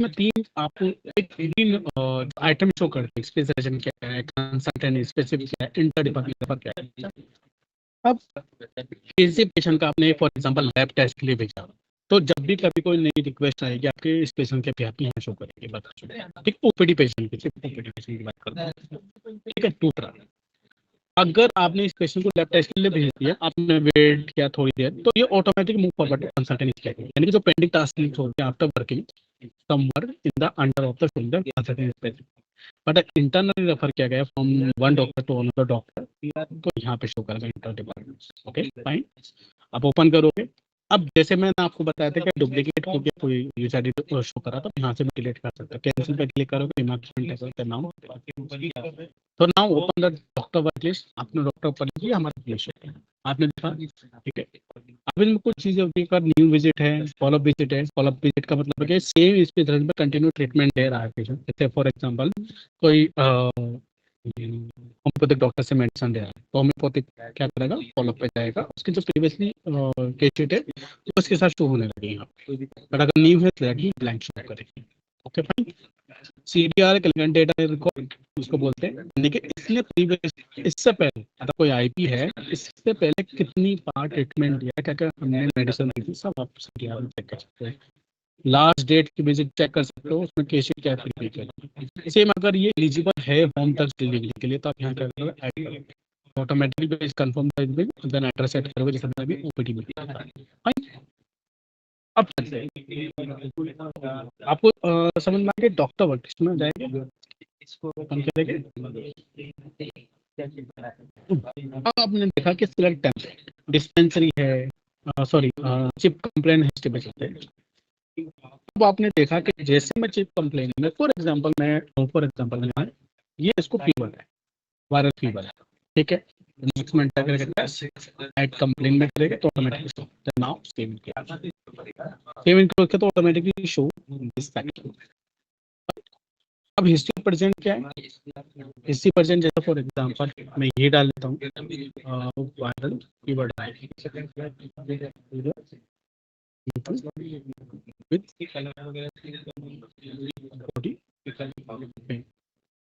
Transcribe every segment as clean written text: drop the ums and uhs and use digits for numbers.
इसमें तीन आपको एक तीन आइटम शो करते हैं, स्पेशलाइजेशन क्या है, कंसल्टेंट स्पेसिफिक क्या है, इंटर डिपार्टमेंट क्या है। अब किसी पेशेंट का आपने फॉर एग्जांपल लैब टेस्ट के लिए भेजा, तो जब भी कभी कोई नई रिक्वेस्ट आएगी आपके इस पेशेंट के आप यहाँ शो करेंगे, बता ठीक, ओपीडी पेशेंट की, सिर्फ ओपीडी पेशेंट की बात करते हैं, ठीक है। दूसरा, अगर आपने इस पेशेंट को लैब टेस्ट के लिए भेज दिया, आपने वेट किया थोड़ी देर, तो ये automatic move forward consultant stage, यानी कि जो पेंडिंग टास्क होते हैं after working somewhere in the under of the shoulder consultant stage, but internally refer किया गया from one doctor to another doctor, तो यहाँ पे शो करेगा इंटर डिपार्टमेंट। ओके फाइन, आप ओपन करोगे। अब जैसे मैंने आपको बताया था कि डुप्लीकेट हो गया कोई यूजर शो करा, तो यहाँ से मैं डिलीट कर सकता हूँ, कैंसिल पे क्लिक करोगे, नाउ तो now open the doctor work list, आपने डॉक्टर पर लिखी हमारा लिस्ट आपने देखा, ठीक है। अब इनमें कुछ चीजें होती है, न्यू विजिट है, फॉलोअप विजिट है। फॉलोअप विजिट का मतलब है कि सेम स्पेशलिस्ट में कंटिन्यू ट्रीटमेंट दे रहा है पेशेंट, जैसे फॉर एग्जांपल कोई होम्योपैथिक डॉक्टर से मेडिसिन दे रहा है, तो होम्योपैथिक क्या करेगा, फॉलोअप पे जाएगा, उसकी जो प्रीवियसली केस शीट है वो उसके साथ शो होने लगेगी यहाँ, बट अगर न्यू है तो ब्लैंक शो करेगी। Okay fine. CDR clinical data record इसको बोलते हैं, यानी कि इसने प्रीवियस, इससे पहले अगर कोई आईपी है, इससे पहले कितनी बार ट्रीटमेंट दिया, क्या क्या हमने मेडिसिन दी थी, सब आप सीडीआर में चेक कर सकते हैं। लास्ट डेट की विजिट चेक कर सकते हो, उसमें केस शीट क्या है। सेम अगर ये एलिजिबल है होम तक डिलीवरी के लिए, तो आप यहाँ क्या करोगे, ऐड करोगे, automatically page confirm then address set करोगे, जैसे मैं अभी ओपीडी में अब चलते हैं। आपको समझ में आ गया डॉक्टर वर्क में जाएंगे, इसको हम करेंगे। अब आपने देखा कि सिलेक्ट डिस्पेंसरी है, सॉरी चिप कंप्लेन हिस्ट्री पे चलते हैं। अब आपने देखा कि जैसे मैं चिप कंप्लेन में फॉर एग्जांपल ये इसको फीवर है, वायरल फीवर है, ठीक है। नेक्स्ट में एंटर करेगा, ऐड कंप्लेन में करेगा तो ऑटोमेटिकली नाउ सेव किया, सेव इनक्लूड तो ऑटोमेटिकली शो दिस फैक्ट। अब हिस्ट्री प्रेजेंट क्या है, हिस्ट्री प्रेजेंट जैसे फॉर एग्जांपल मैं ये डाल लेता हूँ, viral fever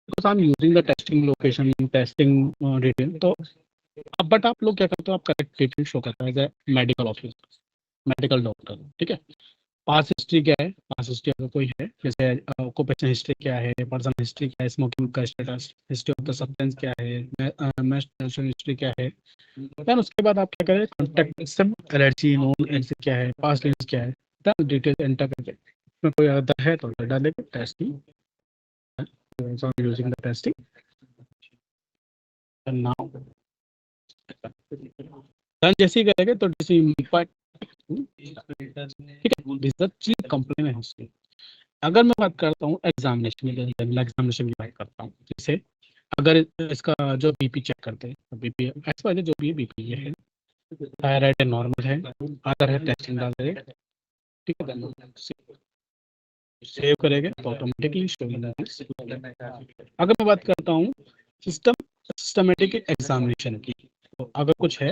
because I'm using the testing location, testing detail, तो अब बट आप लोग क्या करते हो, आप करेक्ट डिटेल शो करता है मेडिकल ऑफिसर, मेडिकल डॉक्टर, ठीक है। पास हिस्ट्री क्या है, पास हिस्ट्री अगर कोई है, जैसे ऑक्यूपेशन हिस्ट्री क्या है, पर्सनल हिस्ट्री क्या है, स्मोकिंग का status, history of the substance क्या है, मेंस्ट्रुएशन हिस्ट्री क्या है, देन उसके बाद आप क्या करें, कॉन्टैक्ट सब एलर्जी नोन एलर्जी क्या है, पास्ट लिंक्स क्या है, देन डिटेल एंटर करके उसमें कोई अदर है तो डालेंगे testing, using the testing now, then जैसे ही करेंगे तो ठीक है, दिस द चीज कंप्लेन है हिस्ट्री। अगर मैं बात करता हूँ एग्जामिनेशन की बात करता हूँ, जैसे अगर इसका जो बीपी चेक करते हैं, बीपी एक्स वाले जो भी है, बीपी ये है, थायराइड है, नॉर्मल है, अदर है, टेस्टिंग डाल देंगे, ठीक है, सेव करेंगे तो ऑटोमेटिकली शो हो जाएगा। अगर मैं बात करता हूँ सिस्टमेटिक एग्जामिनेशन की, तो अगर कुछ है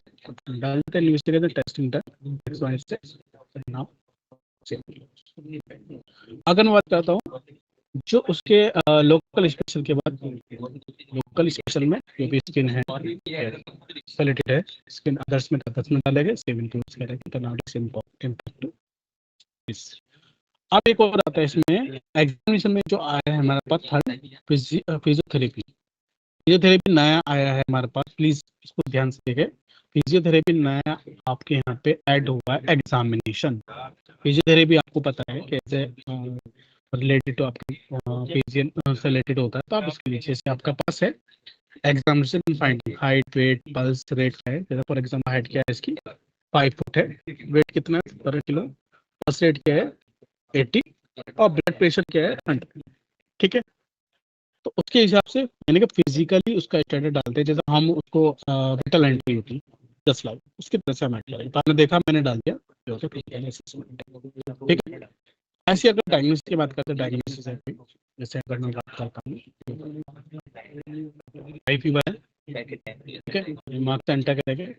डालते हैं इन्वेस्टिगेशन टेस्टिंग नाउ। अगर मैं बात करता हूँ जो उसके लोकल स्पेशल के बाद, लोकल स्पेशल में जो भी स्किन है सेलेक्टेड है, स्किन अदर्स में डालेंगे, सेव इंक्लूड्स करेंगे, तो नाउ इट्स इम्पैक्ट दिस। अब एक और आता है इसमें एग्जामिनेशन में जो आया है हमारे पास थर्ड, फिजियोथेरेपी। फिजियोथेरेपी नया आया है हमारे पास, प्लीज इसको ध्यान से देखें। फिजियोथेरेपी नया आपके यहाँ पे ऐड हुआ है एग्जामिनेशन। फिजियोथेरेपी आपको पता है कैसे रिलेटेड टू आपके फिजियन से रिलेटेड होता है, तो आप इसके नीचे से आपका पास है examination finding, height weight pulse rate है, जैसे फॉर एग्जाम्पल हाइट क्या है इसकी 5 फुट है, वेट कितना है 17 किलो, पल्स रेट क्या है 80, और ब्लड प्रेशर क्या है 100, ठीक है। तो उसके हिसाब से यानी कि फिजिकली उसका स्टैंडर्ड डालते हैं, जैसे हम उसको विटल एंट्री होती है 10 लाख, उसकी तरह से हम ऐड करेंगे, तो आपने देखा मैंने डाल दिया, ठीक है। ऐसी अगर डायग्नोसिस की बात करते हैं, डायग्नोसिस है जैसे अगर मैं बात करता हूँ हाई फीवर है, ठीक है, मार्क्स एंटर करेंगे।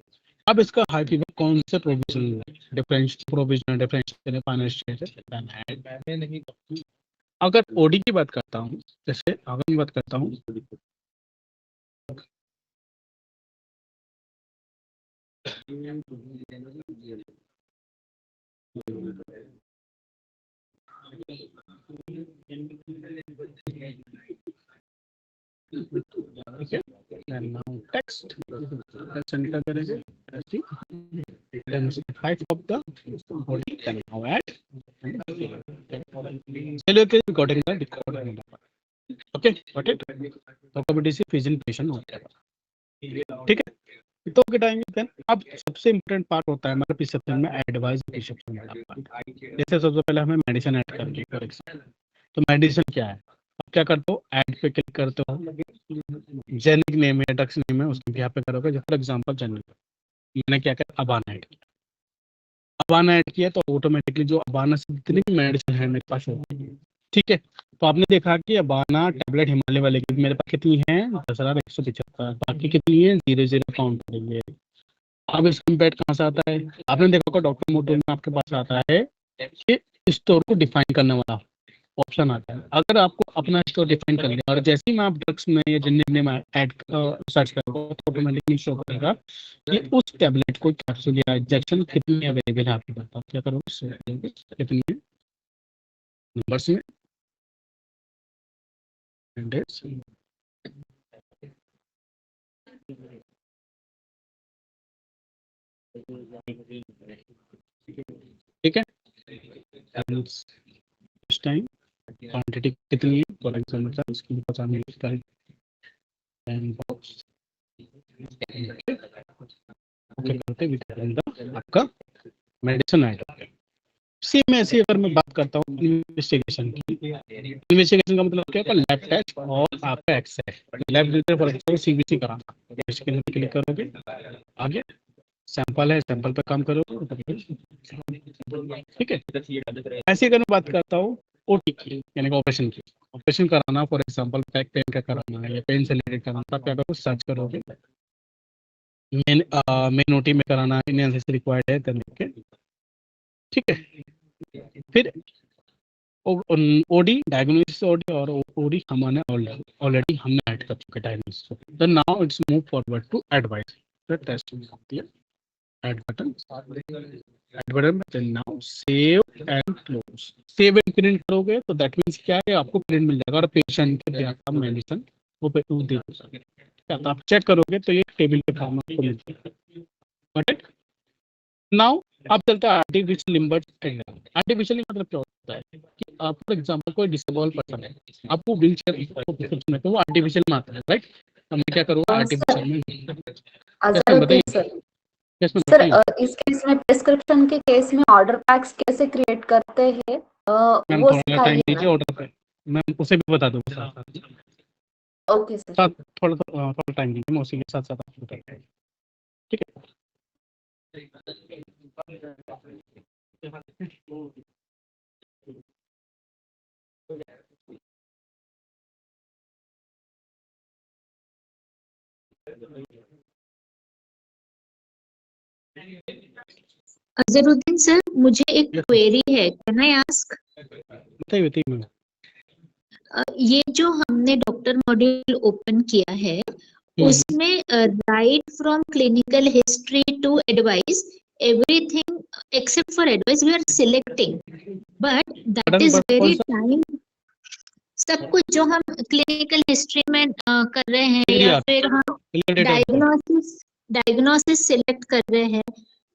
अब इसका हाई फीवर कौन से provisional, differential provisional, differential financial, अगर ओडी की बात करता हूँ, जैसे अगर मैं बात करता हूँ, and now text, let's enter करेंगे, then type of the body, then now add, चलिए के recording का recording, okay, got it, तो कभी से फिजन पेशेंट हो जाएगा, ठीक है, तो घटाएंगे। देन अब सबसे इम्पोर्टेंट पार्ट होता है हमारे प्रिस्क्रिप्शन में एडवाइस प्रिस्क्रिप्शन वाला पार्ट। जैसे सबसे पहले हमें मेडिसिन ऐड करनी है फॉर एग्जाम्पल, तो मेडिसिन क्या है, आप क्या करते हो, ऐड पे क्लिक करते हो, जेनिक नेम है, ड्रग्स नेम है, उसके यहाँ पे करोगे, फॉर एग्जाम्पल जेनिक, मैंने क्या किया, अबाना ऐड किया, अबाना ऐड किया तो ऑटोमेटिकली जो अबाना से जितनी भी मेडिसिन है मेरे पास होगी, ठीक है। तो आपने देखा कि अबाना टैबलेट हिमालय वाले की मेरे पास कितनी है, 10,175, बाकी कितनी है, 0 काउंट करेंगे। अब इसका इम्पैक्ट कहाँ से आता है, आपने देखा होगा डॉक्टर मोटो में आपके पास आता है कि स्टोर को डिफाइन करने वाला ऑप्शन आता है। अगर आपको अपना स्टोर डिफाइन कर लिया और जैसे ही मैं आप ड्रग्स में या जेनेरिक नेम ऐड सर्च करोगे तो ऑटोमेटिकली शो करेगा कि उस टैबलेट को कैप्सूल या इंजेक्शन कितनी अवेलेबल है आपके पास, क्या करोगे, कितनी है नंबर्स में, ठीक है, इस टाइम क्वांटिटी कितनी है, फॉर एग्जांपल इसकी भी पता नहीं है, एंड बॉक्स ओके करते हैं आपका मेडिसिन ऐड। सेम ऐसे अगर मैं बात करता हूँ इन्वेस्टिगेशन की, इन्वेस्टिगेशन का मतलब क्या होगा, लैब टेस्ट और आपका x-ray, lab for example CBC कराना, इसके लिए क्लिक करोगे, आगे सैंपल है, सैंपल पे काम करोगे, ठीक है। ऐसे अगर मैं बात करता हूँ ओटी की, यानी कि ऑपरेशन की, ऑपरेशन कराना फॉर एग्जाम्पल बैक पेन का कराना है या पेन से रिलेटेड कराना, तब क्या करोगे, सर्च करोगे, मेन ओटी में कराना है, एनालिसिस रिक्वायर्ड है, देन ओके, ठीक है। फिर ओडी डायग्नोसिस, ओडी और ओडी हमारे ऑलरेडी हमने ऐड कर चुके diagnosis, then now it's move forward to advice, the testing होती है, ऐड बटन, ऐड बटन में, then now save and close, save and print करोगे तो दैट मींस क्या है, आपको प्रिंट मिल जाएगा और पेशेंट के आपका मेडिसिन वो पे दे दोगे, तो आप चेक करोगे तो ये टेबल पे फॉर्म आपको मिल जाएगा, बट नाउ आप चलते हैं आर्टिफिशियल लिम्बर एग्जाम। आर्टिफिशियल मतलब क्या होता है कि आप फॉर एग्जांपल कोई डिसेबल पर्सन है, आपको व्हील चेयर में, तो वो आर्टिफिशियल में आता है, राइट, तो मैं क्या करूँगा आर्टिफिशियल में, कैसे बताइए, कैसे सर बताइए इस केस में प्रिस्क्रिप्शन के केस में ऑर्डर पैक्स कैसे क्रिएट करते हैं मैम, वो थोड़ा टाइम दीजिए, सिखाइए। ऑर्डर पे मैं उसे भी बता दूँगा, ओके सर। साथ थोड़ा टाइम दीजिए, मैं उसी के साथ साथ आपको बताता हूँ, ठीक है। अजरुद्दीन सर, मुझे एक क्वेरी है, कैन आई आस्क? बताइए बताइए मैम। ये जो हमने डॉक्टर मॉड्यूल ओपन किया है उसमें right from clinical history to advice everything except for advice we are selecting, but that is very time, सब कुछ जो हम क्लिनिकल हिस्ट्री में कर रहे हैं या फिर हम डायग्नोसिस सिलेक्ट कर रहे हैं,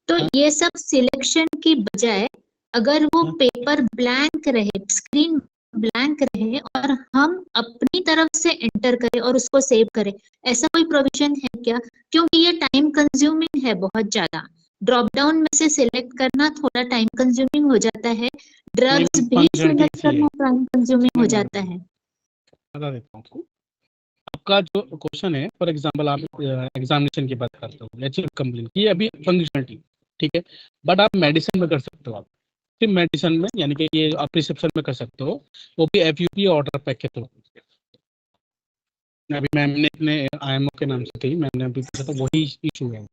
तो ये सब सिलेक्शन की बजाय अगर वो पेपर ब्लैंक रहे, स्क्रीन ब्लैंक रहे और हम अपनी तरफ से एंटर करें और उसको सेव करें, ऐसा कोई प्रोविजन है क्या? क्योंकि ये टाइम कंज्यूमिंग है बहुत ज्यादा, ड्रॉप डाउन में से सिलेक्ट करना थोड़ा टाइम कंज्यूमिंग हो जाता है, ड्रग्स भी सिलेक्ट करना टाइम कंज्यूमिंग हो जाता है। बता देता हूँ आपको, आपका जो क्वेश्चन है फॉर एग्जांपल आप एग्जामिनेशन की बात करते हो या चीफ कंप्लेंट की, अभी फंक्शनलिटी, ठीक है, बट आप मेडिसिन में कर सकते हो, आप सिर्फ मेडिसिन में, यानी कि ये आप प्रिस्क्रिप्शन में कर सकते हो, वो भी एफयूपी ऑर्डर पैक के थ्रू। अभी मैम ने अपने आईएमओ के नाम से थी, मैंने अभी पूछा था, वही इशू है,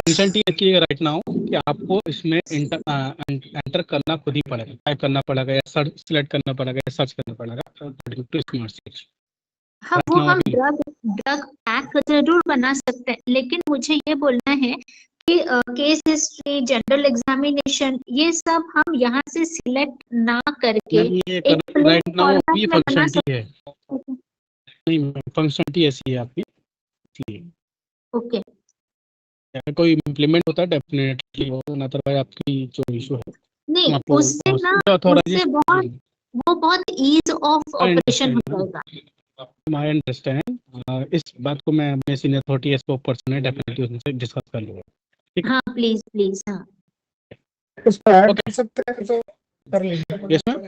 फंक्शनलिटी इसकी है राइट नाउ कि आपको इसमें एंटर करना खुद ही पड़ेगा, टाइप करना पड़ेगा या सर्च सिलेक्ट करना पड़ेगा या सर्च करना पड़ेगा टू स्मार्ट सर्च। हाँ, राइट वो नाउ हम अभी ड्रग पैक जरूर बना सकते हैं, लेकिन मुझे ये बोलना है कि केस हिस्ट्री, जनरल एग्जामिनेशन, ये सब हम यहाँ से सिलेक्ट ना करके मैम ये एक प्लेन राइट नाउ फॉर्मेट ये में बना फंक्शनलिटी है, सकते हैं। नहीं मैम फंक्शनलिटी ऐसी है आपकी, इसलिए ओके, अगर कोई इम्प्लीमेंट होता है डेफिनेटली वो, अदरवाइज आपकी जो इशू है नहीं हम आपको उससे ना, उससे ऑथोराइजेशन वो बहुत ईज ऑफ आई ऑपरेशन हो अंडरस्टैंड जाएगा। आई अंडरस्टैंड इस बात को मैं अपने सीनियर अथॉरिटी स्पोक पर्सन है डेफिनेटली उनसे डिस्कस कर लूंगा। ठीक है, हाँ प्लीज प्लीज, हाँ उस पर ऐड ओके कर सकते हैं तो कर लीजिए। Yes ma'am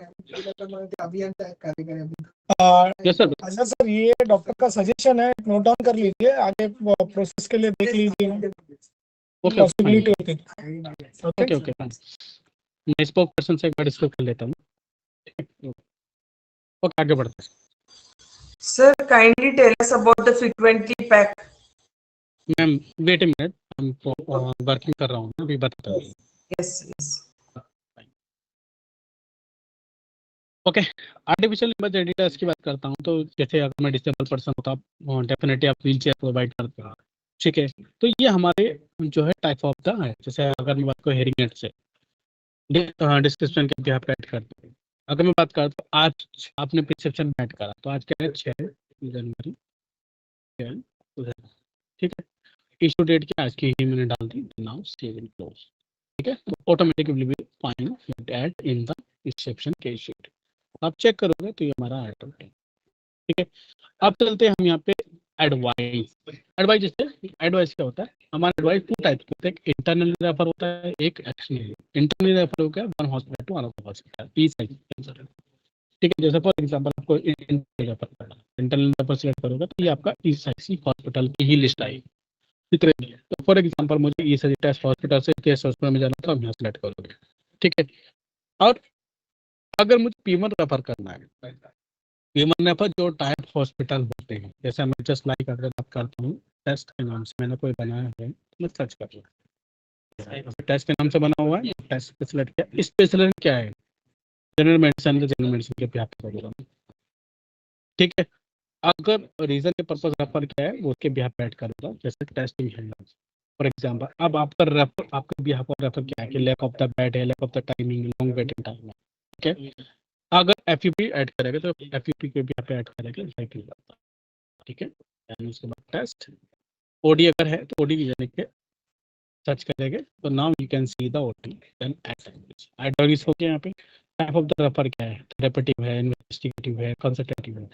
yes sir. अच्छा सर, ये डॉक्टर का सजेशन है, नोट डाउन कर लीजिए, आगे प्रोसेस के लिए देख लीजिए, ओके पॉसिबिलिटी होती है। ओके ओके मैं स्पोक पर्सन से एक बार डिस्कस कर लेता हूँ। ओके आगे बढ़ते हैं। Sir, kindly tell us about the frequently pack. Ma'am wait a minute, हम वर्किंग कर रहा हूँ अभी बताता हूँ। Yes, yes. Okay artificial image editors की बात करता हूँ तो जैसे अगर मैं डिसेबल पर्सन होता डेफिनेटली आप व्हील चेयर प्रोवाइड करते हो, ठीक है। तो ये हमारे जो है टाइप ऑफ द है, जैसे अगर मैं बात करूँ हेयरिंग एड से डिस्क्रिप्शन के यहाँ पे ऐड करते हैं। अगर मैं बात करता हूँ आज आपने प्रिस्क्रिप्शन में ऐड करा तो आज क्या है 6 जनवरी, ठीक है। इशू डेट क्या आज की ही मैंने डाल दी, नाउ सेव एंड क्लोज, ठीक है। तो automatically will find add in the exception के शीट, आप चेक करोगे तो ये हमारा आइटम है, ठीक है। अब चलते हैं हम यहाँ पे एडवाइस। एडवाइस जैसे एडवाइस क्या होता है, हमारा एडवाइस टू टाइप के होते हैं, एक इंटरनली रेफर होता है, एक एक्सटर्नली। इंटरनली रेफर हो गया one hospital to another hospital, ई साइज, ठीक है। जैसे फॉर एग्जांपल आपको इंटरनली रेफर करना है, इंटरनली रेफर सिलेक्ट करोगे तो ये आपका ई साइज हॉस्पिटल की ही लिस्ट आएगी, ठीक है। तो फॉर एग्जांपल मुझे ई साइज टेस्ट हॉस्पिटल से टेस्ट हॉस्पिटल में जाना तो हम यहाँ सेलेक्ट करोगे, ठीक है। और अगर मुझे पी1 रेफर करना है, पी1 रेफर जो टाइप हॉस्पिटल होते हैं, जैसे मैं जस्ट लाइक अगर बात करता हूँ टेस्ट के नाम से मैंने कोई बनाया है, मैं सर्च कर लूँ टेस्ट के नाम से बना हुआ है, टेस्ट पे सिलेक्ट किया। स्पेशलिस्ट क्या है, जनरल मेडिसिन, तो जनरल मेडिसिन के बिहाफ पे करूँगा, ठीक है। अगर रीजन के पर्पज रेफर क्या है वो उसके बिहाफ पे ऐड करूँगा, जैसे टेस्टिंग है फॉर एग्जाम्पल। अब आपका रेफर, आपका बिहाफ ऑफ रेफर क्या है कि लैक ऑफ द बेड है, lack of the timing, long waiting time है, ठीक है। अगर एफयूपी ऐड करेगा तो एफयूपी के भी पे ऐड करेगा, ठीक है। यानी उसके बाद टेस्ट ओडी अगर है तो ओडी यानी कि सर्च करेंगे तो now you can see the OD then add language हो गया। यहाँ पे टाइप ऑफ द रेफर क्या है, थेरेपेटिव है, इन्वेस्टिगेटिव है, कंसल्टेटिव है,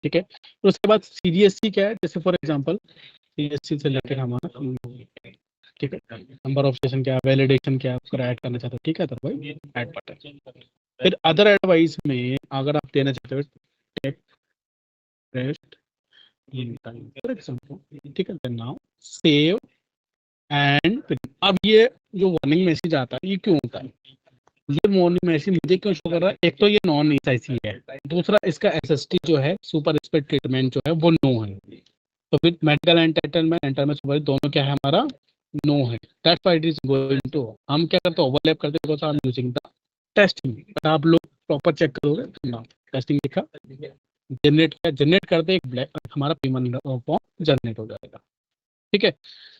ठीक है। तो उसके बाद सीरियसली क्या है, जैसे फॉर एग्जांपल सीरियसली से रिलेटेड हमारा, ठीक है, नंबर ऑफ सेशन क्या है, वैलिडेशन क्या है, उसको ऐड करना चाहते हो, ठीक है। तो भाई ऐड बटन। फिर अदर एडवाइस में अगर आप देना चाहते हो take rest in time for example, ठीक है। नाउ सेव एंड अब ये जो वार्निंग मैसेज आता है ये क्यों होता है, ये वार्निंग मैसेज मुझे क्यों शो कर रहा है, एक तो ये नॉन ईसाइसी है, दूसरा इसका एसएसटी जो है सुपर स्पेड ट्रीटमेंट जो है वो नो है। तो फिर मेडिकल एंटाइटलमेंट सुपर दोनों क्या है हमारा नो है, that's why it is going to, हम क्या करते हैं ओवरलैप करते हैं, because I am using the testing. आप लोग प्रॉपर चेक करोगे तो ना टेस्टिंग लिखा जनरेट करते एक ब्लैक हमारा पी1 फॉर्म जनरेट हो जाएगा, ठीक है।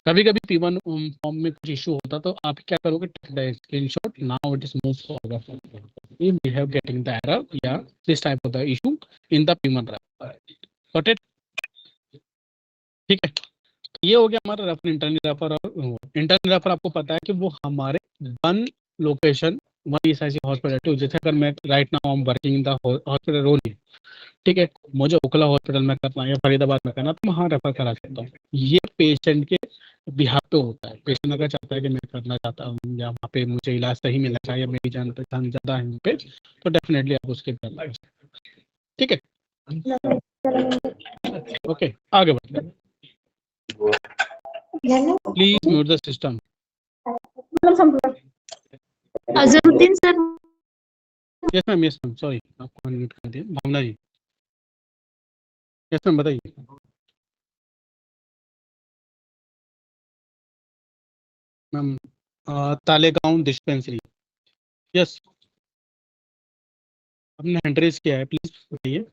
कभी कभी पी1 फॉर्म में कुछ इशू होता तो आप क्या करोगे, screenshot, now it is move forward if we have getting the error या this type of the issue in the P one refer, got it, ठीक है। ये हो गया हमारा रेफर, इंटरनल रेफर। और इंटरनल रेफर आपको पता है कि वो हमारे वन लोकेशन वन ऐसी हॉस्पिटल, जैसे अगर मैं right now I am working in the hospital रोनी, ठीक है, मुझे ओखला हॉस्पिटल में करना है या फरीदाबाद में करना तो मैं वहाँ रेफर करा सकता हूँ। ये पेशेंट के बिहाफ पे होता है, पेशेंट अगर चाहता है कि मैं करना चाहता हूँ या वहाँ पे मुझे इलाज सही मिलना चाहिए, मेरी जान पहचान ज़्यादा है वहाँ पे, तो डेफिनेटली आप उसके कर, ठीक है। ओके आगे बढ़ते हैं, please mute the system. Azharuddin sir, yes ma'am sorry आपको म्यूट कर दिया। भावना जी, यस मैम बताइए। Ma'am Talegaon dispensary. यस, आपने हैंड रेज किया है, प्लीज बताइए।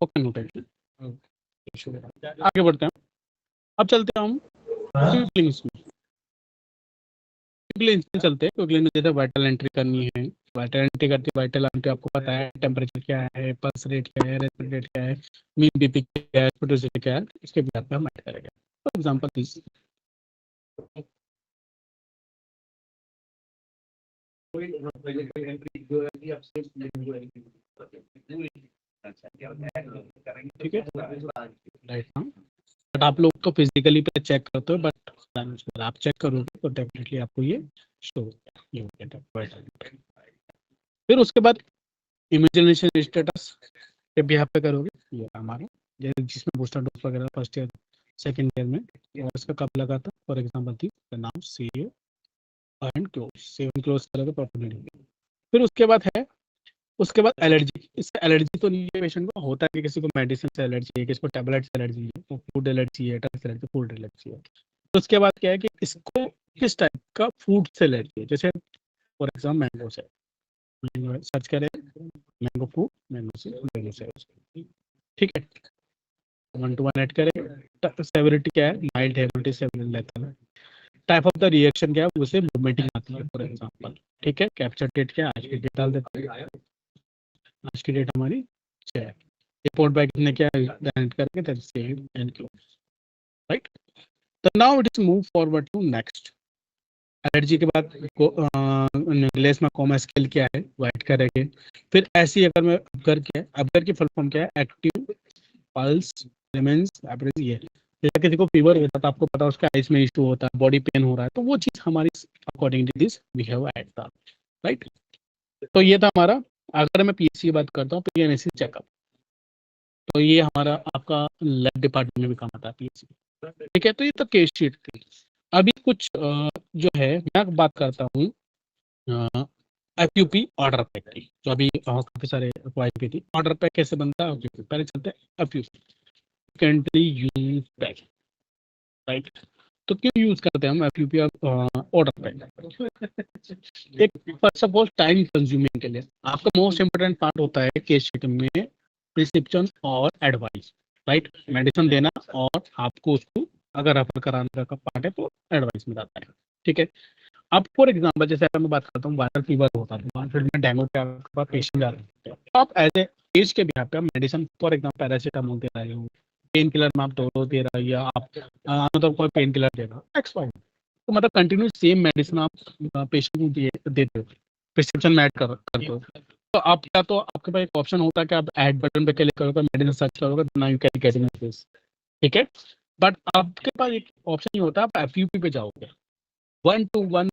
Okay noted. आगे बढ़ते हैं, अब चलते हैं हम क्विक लिंक्स में। क्विक लिंक्स में चलते हैं। क्विक लिंक में जैसे वाइटल एंट्री करनी है, वाइटल एंट्री करती है। वाइटल एंट्री आपको पता है, टेम्परेचर क्या है, पल्स रेट क्या है, रेस्पिरेट रेट क्या है, मीन बीपी क्या है, फोटोसिटी क्या है, इसके बाद पे हम ऐड करेंगे। फॉर एग्जांपल दिस ठीक है राइट नाउ। बट आप लोग तो फिजिकली पे चेक करते हो, बट आप चेक करोगे तो डेफिनेटली आपको ये शो होगा। फिर उसके बाद इमेजिनेशन स्टेटस पे भी आप पे करोगे, ये हमारा जिसमें बूस्टर डोज वगैरह फर्स्ट ईयर सेकेंड ईयर में, और इसका कब लगा था, फॉर एग्जाम्पल थी now save and close, save and close करोगे प्रॉपर्ली। फिर उसके बाद है, उसके बाद एलर्जी। इसका एलर्जी तो नहीं है पेशेंट को, होता है कि किसी को मेडिसिन से एलर्जी है, किसी को टैबलेट से एलर्जी है, फूड एलर्जी है, ड्रग एलर्जी, फूड एलर्जी है। तो उसके बाद क्या है कि इसको किस टाइप का फूड से एलर्जी है, जैसे फॉर एग्जाम्पल मैंगो से, मैंगो सर्च करें, मैंगो फूड, मैंगो से, ठीक है। 1 to 1 ऐड करें। सेवरिटी क्या है, माइल्ड है, मल्टी सेवरल लेता है। टाइप ऑफ द रिएक्शन क्या है, उसे वोमिटिंग आती है फॉर एग्जांपल, ठीक है। कैप्चर डेट क्या है, आज की डेट डाल देते हैं, आज की डेट हमारी 6 है। रिपोर्ट बैक ने क्या जनरेट करके that save and close, right. तो now it is move forward to next. Allergy के बाद इंग्लिश में कोमा स्केल क्या है, वाइट करेंगे। फिर ऐसी अगर मैं अपगर क्या है, अपगर की फुल फॉर्म क्या है, एक्टिव पल्स रिमेंस एवरेज। ये जैसे किसी को फीवर होता है तो आपको पता है उसका आइस में इशू होता है, बॉडी पेन हो रहा है, तो वो चीज हमारी according to this we have add that, right. तो ये था हमारा। अगर मैं पीएससी की बात करता हूँ, पीएनएसी चेकअप, तो ये हमारा आपका लैब डिपार्टमेंट में भी काम आता है पीएससी, ठीक है। तो ये तो केस शीट थी। अभी कुछ जो है मैं बात करता हूँ एफयूपी ऑर्डर पैक की, जो अभी काफी सारे क्वालिटी थी। ऑर्डर पैक कैसे बनता है, एफयूपी पहले चलते हैं। एफयूपी फ्रिक्वेंटली यूज पैक, राइट। तो क्यों यूज करते हैं हम एफयूपी ऑर्डर पैक? एक first of all time consuming के लिए आपका मोस्ट इंपोर्टेंट पार्ट होता है केस शीट में प्रिस्क्रिप्शन और एडवाइस, राइट। मेडिसिन देना और आपको उसको अगर रेफर कराने का पार्ट है तो एडवाइस में जाता है, ठीक है। अब फॉर एग्जाम्पल जैसे अगर मैं बात करता हूँ वायरल फीवर होता है, वायरल में डेंगू का पेशेंट जाते हैं, तो आप एज ए एज के बिहार पे मेडिसिन फॉर एग्जाम्पल पैरासीटामोल दे रहे हो, पेन किलर में आप डोलो दे रहा है, या आप मतलब कोई पेन किलर दे रहा हो एक्स वाई, तो मतलब कंटिन्यू सेम मेडिसिन आप पेशेंट को देते हो, प्रिस्क्रिप्शन में ऐड करते हो। तो आप क्या, तो आपके पास एक ऑप्शन होता है कि आप ऐड बटन पे क्लिक करोगे, मेडिसिन सर्च करोगे, now you can getting this, ठीक है। बट आपके पास एक ऑप्शन ये होता है, आप एफयूपी पे जाओगे, 1 to 1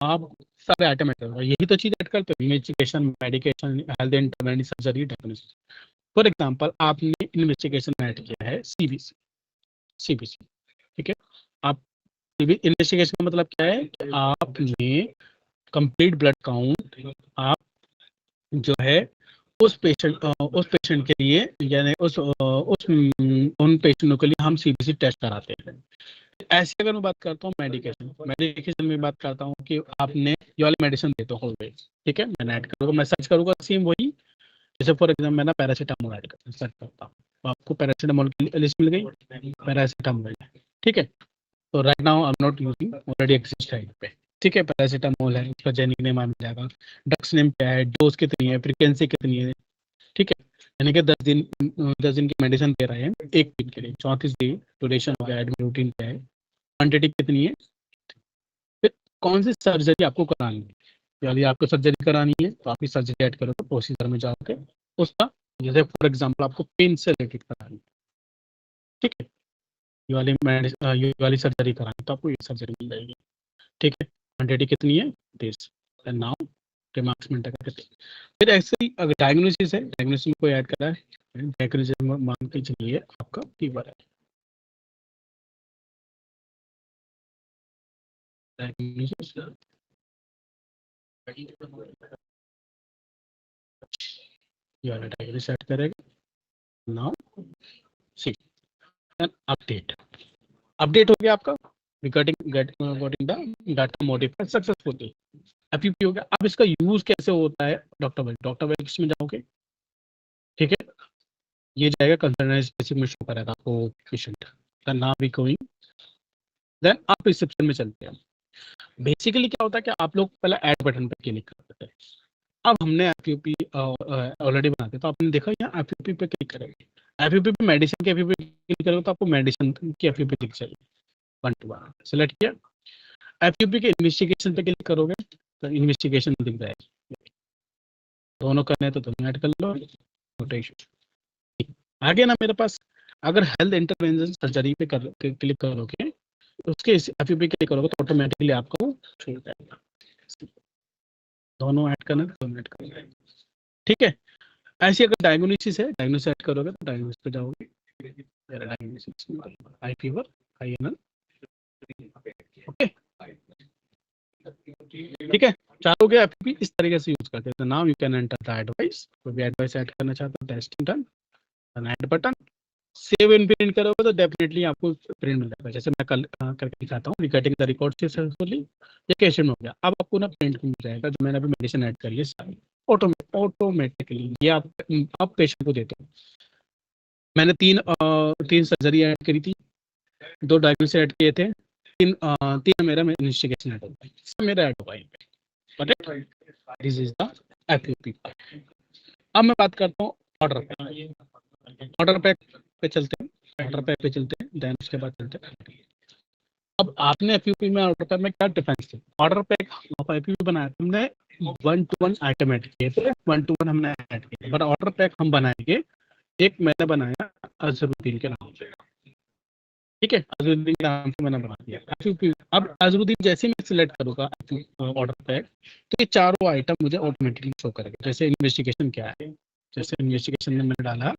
आप सारे आइटम ऐड करोगे, यही तो चीज ऐड करते हो, investigation, medication, health intervention, surgery, diagnosis. For example आपने इन्वेस्टिगेशन में ऐड किया है सीबीसी, सीबीसी, ठीक है। आप इन्वेस्टिगेशन का मतलब क्या है कि आपने कंप्लीट ब्लड काउंट आप जो है उस पेशेंट के लिए, यानी उन पेशेंटों के लिए हम सीबीसी टेस्ट कराते हैं। ऐसे अगर मैं बात करता हूँ मेडिकेशन, मेडिकेशन में बात करता हूँ कि आपने ये वाली मेडिसिन देते हो ऑलवेज, ठीक है। मैंने ऐड करूँगा, मैं सर्च करूँगा सेम वही, जैसे फॉर एग्जाम्पल मैं ना पैरासीटामोल ऐड करता सर्च करता हूँ, तो आपको पैरासीटामोल की लिस्ट मिल गई, पैरासीटामोल, ठीक है। तो right now I am not using, already exist है यहाँ पे, ठीक है। पैरासीटामोल है, उसका जेनिक नेम मिल जाएगा, ड्रग्स नेम क्या है, डोज कितनी है, फ्रीक्वेंसी कितनी है, ठीक है। यानी कि 10 दिन की मेडिसिन दे रहे हैं, एक दिन के लिए 34 दिन ड्यूरेशन हो गया, एडमिट रूटीन क्या है, क्वांटिटी कितनी है, फिर कौन सी सर्जरी आपको करानी है। यदि आपको सर्जरी करानी है तो आपकी सर्जरी ऐड करो, तो प्रोसीजर में जाओगे उसका, जैसे फॉर एग्जांपल आपको पेन से रिलेटेड करानी है, ठीक है, ये वाली सर्जरी करानी, तो आपको ये सर्जरी मिल जाएगी, ठीक है। क्वांटिटी कितनी है, दिस, एंड नाउ रिमार्क्स में टका कितनी। फिर ऐसे ही अगर डायग्नोसिस है, डायग्नोसिस में कोई ऐड करा है, डायग्नोसिस में मान के चलिए आपका फीवर है, डायग्नोसिस ये वाला डायग्नोसिस ऐड करेगा, नाउ सी एन अपडेट हो गया आपका getting the data modified successfully, FUP हो गया। अब इसका यूज कैसे होता है डॉक्टर वेलिक्स में जाओगे, ठीक है, ये जाएगा कंसर्न स्पेसिफिक में शो करेगा आपको पेशेंट का नाम भी गोइंग, देन आप रिसेप्शन में चलते हैं। बेसिकली क्या होता है कि आप लोग पहले ऐड बटन पर क्लिक करते हैं। अब हमने FUP ऑलरेडी बनाते तो आपने देखा यहाँ FUP पे क्लिक करेंगे, FUP पे मेडिसिन के FUP क्लिक करोगे तो आपको मेडिसिन की FUP दिख जाएगी 1 to 1 सेलेक्ट किया। FUP के इन्वेस्टिगेशन पे क्लिक करोगे तो इन्वेस्टिगेशन दिख जाएगी, दोनों करने तो दोनों ऐड कर लो, आगे ना मेरे पास अगर हेल्थ इंटरवेंशन सर्जरी पे क्लिक करोगे तो उसके FUP क्लिक करोगे तो ऑटोमेटिकली आपको छोड़ जाएगा, दोनों ऐड करना दोनों ऐड कर, ठीक है। ऐसे अगर डायग्नोसिस है, डायग्नोसिस ऐड करोगे तो डायग्नोसिस पे जाओगे, diagnosis high fever high anal, okay, ठीक है। चारों के FUP इस तरीके से यूज करते हैं। Now you can enter the advice, कोई भी एडवाइस ऐड करना चाहता है testing done, add button, save in print करोगे तो डेफिनेटली आपको प्रिंट मिल जाएगा। जैसे मैं कल करके दिखाता हूँ, रिकॉर्डिंग द रिकॉर्ड सक्सेसफुली, ये कैसे में हो गया। अब आपको ना प्रिंट मिल जाएगा, जो मैंने अभी मेडिसिन ऐड करी है सारी ऑटोमेटिकली, ये आप पेशेंट को देते हो। मैंने तीन सर्जरी ऐड करी थी, 2 डायग्नोसिस ऐड किए थे, तीन मेरा इन्वेस्टिगेशन ऐड होगा, सब मेरा ऐड होगा। This is the FUP। अब मैं बात करता हूँ ऑर्डर पैक पे चलते हैं, देन उसके बाद चलते हैं। अब आपने FUP में ऑर्डर पैक में क्या डिफरेंस है? ऑर्डर पैक आप FUP बनाया, तुमने 1 to 1 आइटम ऐड किए थे, 1 to 1 हमने ऐड किए, बट ऑर्डर पैक हम बनाएंगे, एक मैंने बनाया अजरुद्दीन के नाम से, ठीक है, अजरुद्दीन के नाम से मैंने बना दिया FUP। अब अजरुद्दीन जैसे मैं सिलेक्ट करूंगा ऑर्डर पैक तो ये चारों आइटम मुझे ऑटोमेटिकली शो करेगा। जैसे इन्वेस्टिगेशन क्या है, जैसे इन्वेस्टिगेशन में मैंने डाला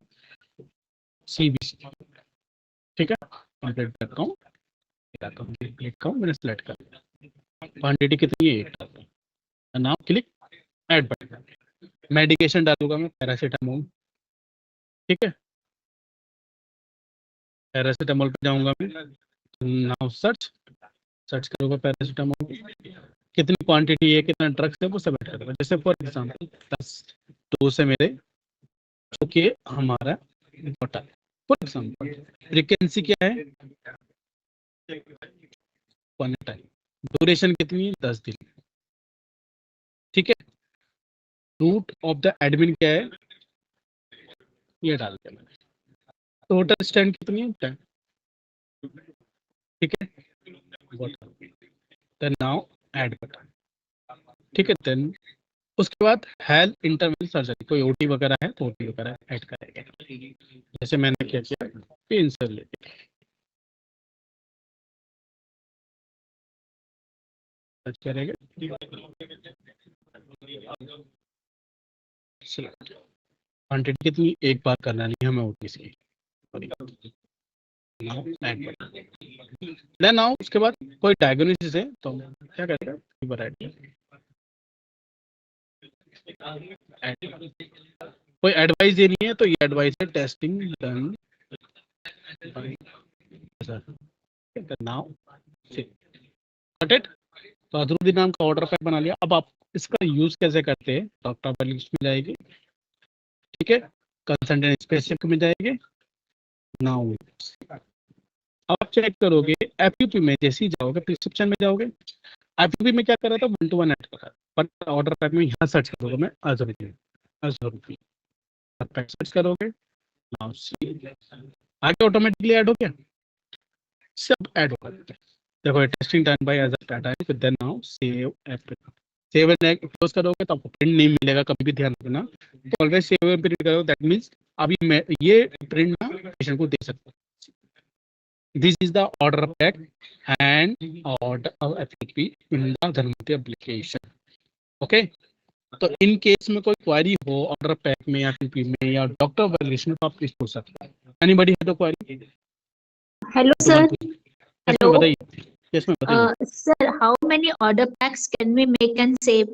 CBC, ठीक है, कंप्लीट करता हूँ, क्लिक करूँ, मैंने सिलेक्ट कर लिया, क्वांटिटी कितनी है 8, now click add button, medication डालूंगा मैं पैरासीटामोल, ठीक है, पैरासीटामोल पे जाऊंगा मैं, नाउ सर्च करूंगा पैरासीटामोल, कितनी क्वांटिटी है, कितना ड्रग्स है, वो सब ऐड करूंगा। जैसे फॉर एग्जांपल 10 2 से मेरे जो कि हमारा टोटल, फॉर एग्जांपल फ्रीक्वेंसी क्या है, टाइम, ड्यूरेशन कितनी है, 10 दिन, ठीक है, रूट ऑफ द एडमिन क्या है, ये डाल के मैंने, टोटल स्टैंड कितनी है 10, ठीक है, देन नाउ ऐड बटन, ठीक है, देन उसके बाद हेल्थ इंटरवेंशन सर्जरी, कोई OT वगैरह है तो OT वगैरह ऐड करेगा। जैसे मैंने क्या किया, पेन सर लेके सर्च करेंगे, क्वांटिटी कितनी, एक बार करना नहीं हमें OT की, देन नाउ उसके बाद कोई डायग्नोसिस है तो क्या करेगा, फीवर कोई एडवाइस देनी है तो ये एडवाइस है टेस्टिंग डन नाउ, तो अजरुद्दीन नाम का ऑर्डर पैक बना लिया। अब आप इसका यूज कैसे करते हैं, डॉक्टर पर लिस्ट में जाएगी, ठीक है, कंसल्टेंट स्पेसिफिक में जाएंगे, नाउ अब आप चेक करोगे FUP में, जैसे ही जाओगे प्रिस्क्रिप्शन में जाओगे, FUP में क्या कर रहा था 1 to 1 ऐड कर रहा था, बट ऑर्डर पैक में यहाँ सर्च करोगे मैं अजरुद्दीन पैक सर्च करोगे, नाउ आगे ऑटोमेटिकली ऐड हो गया, सब ऐड हो गया। देखो टेस्टिंग डन बाय अजर टाटा, फिर then now save and close करोगे तो आपको प्रिंट नहीं मिलेगा, कभी भी ध्यान रखना, तो ऑलवेज सेव एंड प्रिंट करोगे, दैट मींस अभी मैं ये प्रिंट ना पेशेंट को दे सकता हूँ। This is the order pack and order of FUP in the Dhanmati application. Okay. तो इन केस में कोई क्वारी हो ऑर्डर पैक में या FUP में या डॉक्टर वैलिडेशन में, तो आप प्लीज पूछ सकते हैं। एनीबॉडी है तो क्वारी? हेलो सर, हेलो बताइए, यस मैम बताइए sir how many order packs can we make and save?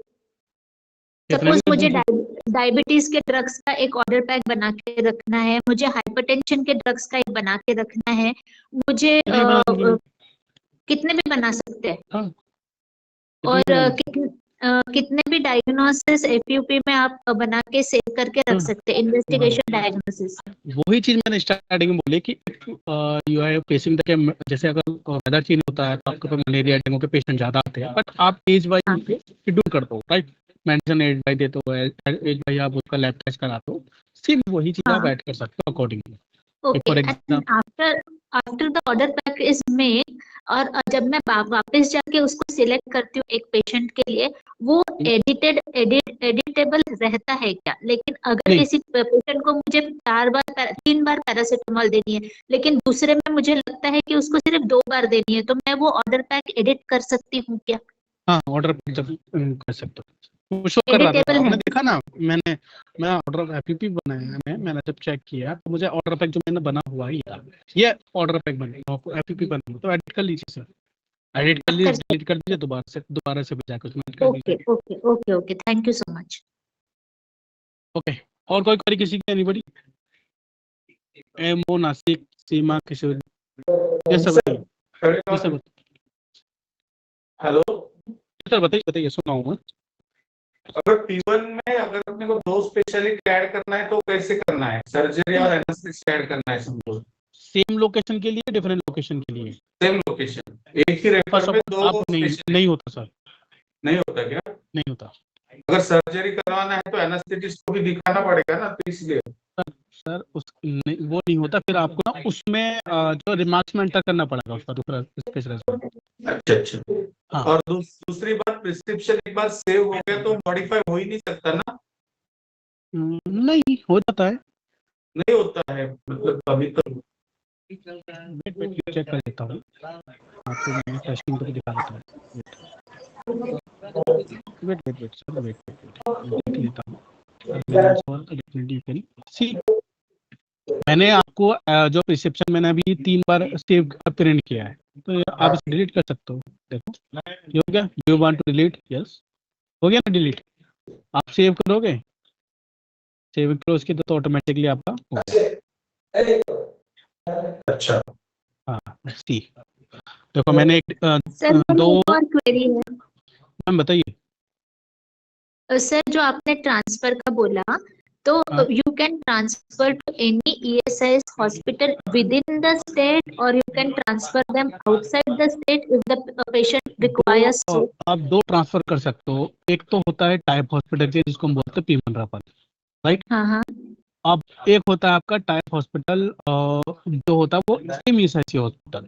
कितने सपोज में मुझे बोल डायबिटीज के ड्रग्स का एक ऑर्डर पैक बना के रखना है, मुझे हाइपरटेंशन के ड्रग्स का एक बना के रखना है, मुझे कितने बना दीजिए? कितने भी बना सकते हैं। हाँ, और कितने बना- कितने भी डायग्नोसिस एपीयूपी में आप बना के सेव करके रख सकते हैं, इन्वेस्टिगेशन डायग्नोसिस। वही चीज मैंने स्टार्टिंग में बोली कि यू आर फेसिंग द, जैसे अगर वेदर चेंज होता है तो आपके पास मलेरिया डेंगू के पेशेंट ज्यादा आते हैं, बट आप एज हाँ। वाइज शेड्यूल करते हो, राइट? मेंशन एज वाइज देते हो, एज वाइज आप उसका लैब टेस्ट कराते हो, सिर्फ वही चीज आप हाँ। ऐड कर सकते हो accordingly. Okay, for and example, after the order pack is made, और जब मैं वापस जाके उसको सिलेक्ट करती हूँ एक पेशेंट के लिए, वो एडिटेबल रहता है क्या? लेकिन अगर नहीं। किसी पेशेंट को मुझे 3 बार पैरासिटामोल देनी है, लेकिन दूसरे में मुझे लगता है कि उसको सिर्फ 2 बार देनी है, तो मैं वो ऑर्डर पैक एडिट कर सकती हूँ क्या? हाँ, ऑर्डर जब कर सकते हो, वो शो कर रहा था, एडिटेबल आपने है। देखा ना, मैं ऑर्डर एपीपी बनाया है, मैंने जब चेक किया तो मुझे ऑर्डर पैक जो मैंने बना हुआ ही था, ये ऑर्डर पैक बना, एपीपी बना, तो एडिट कर लीजिए सर, एडिट कर लीजिए, डिलीट कर दीजिए, दोबारा से भेजा कुछ कर ओके दीजिए। Okay okay okay, thank you so much. Okay, और कोई क्वेरी किसी की? एनीबॉडी? एमओ नासिक, सीमा, किशोर, ये सब बताइए, ये सब हेलो, सर बताइए, सुना हूँ मैं। अगर P1 में अगर अपने को 2 स्पेशलिस्ट ऐड करना है तो कैसे करना है? सर्जरी और एनेस्थेसिस्ट ऐड करना है समझो, सेम लोकेशन के लिए, डिफरेंट लोकेशन के लिए, सेम लोकेशन, एक ही रेफर में 2 आप स्पेशलिस्ट नहीं होता सर, नहीं होता क्या? नहीं होता अगर सर्जरी करवाना है तो एनेस्थेटिस्ट को भी दिखाना पड़ेगा ना, तो इसलिए सर, वो नहीं होता, फिर आपको ना उसमें जो रिमार्क्स में एंटर करना पड़ेगा उसका दूसरा स्पेशलिस्ट में। अच्छा अच्छा। हाँ। और दूसरी बात, प्रिस्क्रिप्शन एक बार सेव हो गया तो मॉडिफाई हो ही नहीं सकता ना? नहीं हो जाता है, नहीं होता है, मतलब अभी तो वेट चेक कर लेता हूँ आपको, मैं टेस्टिंग करके दिखा देता हूँ, वेट सर, वेट देख लेता हूँ। सी, मैंने आपको जो प्रिस्क्रिप्शन मैंने अभी 3 बार सेव प्रिंट किया है, तो आप इसे डिलीट कर सकते हो, देखो ये हो गया, you want to delete, yes हो गया ना डिलीट, आप सेव करोगे, सेव क्लोज की तो ऑटोमेटिकली आपका हो गया। अच्छा। हाँ, सी, देखो मैंने एक सर, दो, एक और क्वेरी है। मैम बताइए। सर, जो आपने ट्रांसफर का बोला, तो हाँ। You can transfer to any ESIS hospital within the state, और you can transfer them outside the state if the patient requires to. आप 2 ट्रांसफर कर सकते हो, एक तो होता है टाइप हॉस्पिटल के, जिसको हम बोलते हैं पी मनरापन, राइट? हाँ हाँ। अब एक होता है आपका टाइप हॉस्पिटल, जो होता है वो सेम ईएसआईसी हॉस्पिटल,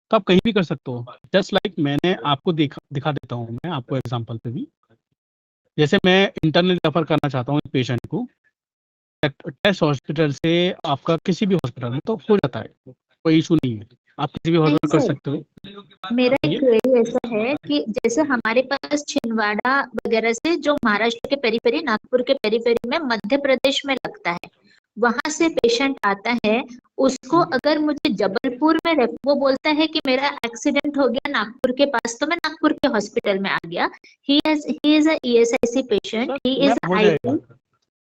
तो आप कहीं भी कर सकते हो, जस्ट लाइक मैंने आपको दिखा देता हूँ मैं आपको एग्जांपल पे भी, जैसे मैं इंटरनल रेफर करना चाहता हूँ पेशेंट को टेस्ट हॉस्पिटल से आपका किसी भी हॉस्पिटल में, तो हो जाता है, कोई इशू नहीं है, आप किसी भी हॉस्पिटल कर सर, सकते हो। मेरा एक ये क्वेरी ऐसा है कि जैसे हमारे पास छिंदवाड़ा वगैरह से, जो महाराष्ट्र के पेरीफेरी, नागपुर के पेरीफेरी में, मध्य प्रदेश में लगता है, वहां से पेशेंट आता है, उसको अगर मुझे जबलपुर में वो बोलता है कि मेरा एक्सीडेंट हो गया नागपुर के पास, तो मैं नागपुर के हॉस्पिटल में आ गया, he is a ESIC patient, he is हो जाएगा, आईटी,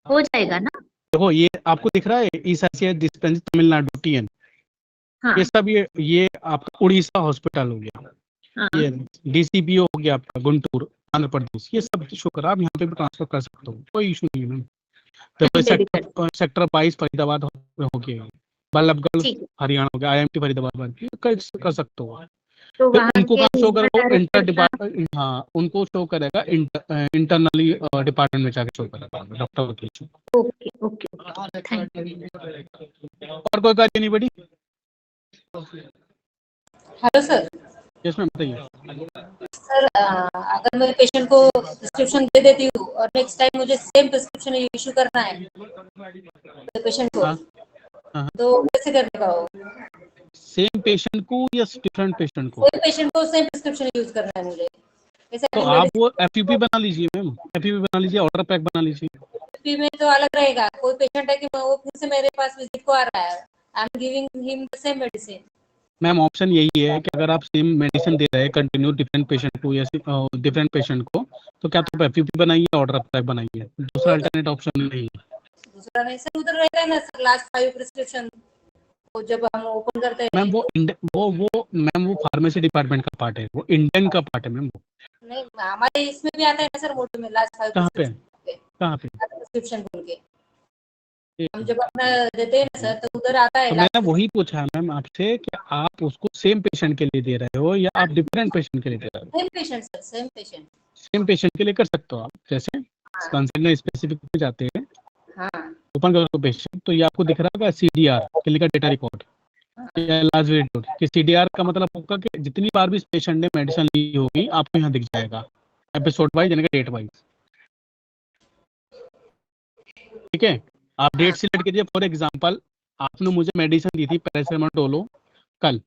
हो जाएगा ना? देखो ये आपको दिख रहा है ईएसआईसी डिस्पेंसरी तमिलनाडु टीएन, हाँ ये सब ये आपका उड़ीसा हॉस्पिटल हो गया, हाँ। ये डीसीबीओ हो गया आपका गुंटूर आंध्र प्रदेश, ये सब शो कर आप यहाँ पे भी ट्रांसफर कर सकते हो, कोई इशू नहीं है मैम। तो सेक्टर 22 फरीदाबाद हो गया, बल्लभगढ़ ठीक है, हरियाणा हो गया, आईएमटी फरीदाबाद कर सकते हो। तो फिर वहाँ उनको के कहाँ शो करेगा, इंटर डायरेक्टर का। डिपार्टमेंट, हाँ उनको शो करेगा इंटरनली डिपार्टमेंट में जाकर शो करेगा डॉक्टर के through. Okay okay, thank you. और कोई कार्य नहीं बड़ी? Hello sir. यस मैम बताइए। सर, अगर मैं पेशेंट को प्रिस्क्रिप्शन दे देती हूँ और नेक्स्ट टाइम मुझे सेम प्रिस्क्रिप्शन इशू करना है तो पेशेंट को, हाँ, हाँ। तो कैसे करने का हो? सेम पेशेंट को या डिफरेंट पेशेंट को? कोई पेशेंट को सेम प्रिस्क्रिप्शन यूज करना है मुझे, जैसे तो आप वो एफयूपी बना लीजिए मैम, एफयूपी बना लीजिए, ऑर्डर पैक बना लीजिए। एफयूपी में तो अलग रहेगा। कोई पेशेंट है कि वो फिर से मेरे पास विजिट को आ रहा है, I am giving him the same medicine. Ma'am option यही है कि अगर आप सेम मेडिसिन दे रहे हैं कंटिन्यू डिफरेंट पेशेंट को या डिफरेंट पेशेंट को, तो क्या तो एफपीपी बनाइए, ऑर्डर अप बनाइए, दूसरा अल्टरनेट ऑप्शन नहीं है। दूसरा नहीं सर, उधर रहता है ना सर लास्ट 5 प्रिस्क्रिप्शन, वो जब हम ओपन करते हैं मैम वो मैम वो फार्मेसी डिपार्टमेंट का पार्ट है, वो इंडियन का पार्ट है मैम। वो नहीं, हमारे इसमें भी आता है ना सर, मोटो में लास्ट 5 कहाँ पे प्रिस्क्रिप्शन बोल के ये- हम जब अपना देते हैं ना सर, तो उधर आता है तो मैंने लास्ट। वही पूछा मैम आपसे कि आप उसको सेम पेशेंट के लिए दे रहे हो या आप डिफरेंट पेशेंट के लिए दे रहे हो? Same patient sir, same patient. Same patient के लिए कर सकते हो आप, जैसे कंसल्ट में स्पेसिफिक पे जाते हैं, हाँ ओपन करो पेशेंट, तो ये आपको दिख रहा होगा CDR, क्लिनिकल डेटा रिकॉर्ड या लास्ट विजिट रिपोर्ट, कि CDR का मतलब होगा कि जितनी बार भी इस पेशेंट ने मेडिसिन ली होगी आपको यहाँ दिख जाएगा, एपिसोड वाइज यानी कि डेट वाइज। ठीक है, आप डेट सिलेक्ट कीजिए। फॉर एग्जांपल आपने मुझे मेडिसिन दी थी पैरासिटामोल कल,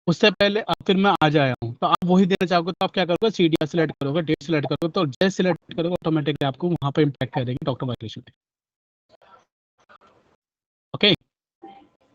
उससे पहले फिर मैं आज आया हूँ, तो आप वही देना चाहोगे तो आप क्या करोगे, CDR सिलेक्ट करोगे, डेट सिलेक्ट करोगे, तो जैसे सिलेक्ट करोगे ऑटोमेटिकली आपको वहाँ पे इम्पैक्ट कर देंगे डॉक्टर वाइलेशन। ओके,